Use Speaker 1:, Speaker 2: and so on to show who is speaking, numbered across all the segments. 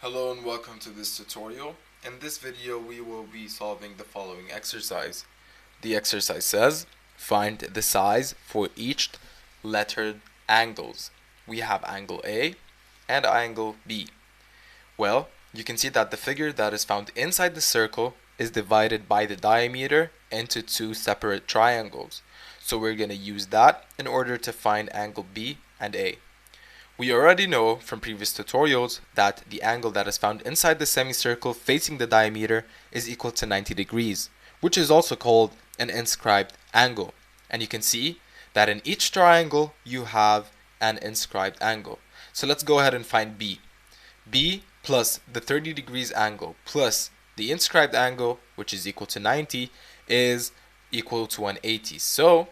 Speaker 1: Hello and welcome to this tutorial. In this video we will be solving the following exercise. The exercise says, find the size for each lettered angles. We have angle A and angle B. Well, you can see that the figure that is found inside the circle is divided by the diameter into two separate triangles. So we're going to use that in order to find angle B and A. We already know from previous tutorials that the angle that is found inside the semicircle facing the diameter is equal to 90 degrees, which is also called an inscribed angle. And you can see that in each triangle you have an inscribed angle. So let's go ahead and find B. B plus the 30 degrees angle plus the inscribed angle, which is equal to 90, is equal to 180. So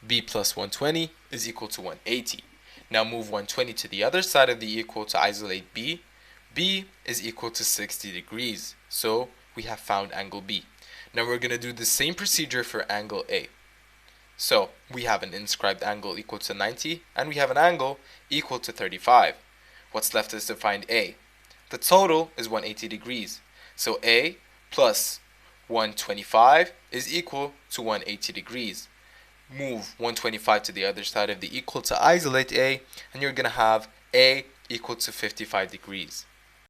Speaker 1: B plus 120 is equal to 180. Now move 120 to the other side of the equal to isolate B. B is equal to 60 degrees. So we have found angle B. Now we're going to do the same procedure for angle A. So we have an inscribed angle equal to 90 and we have an angle equal to 35. What's left is to find A. The total is 180 degrees. So A plus 125 is equal to 180 degrees. Move 125 to the other side of the equal to isolate A, and you're going to have A equal to 55 degrees.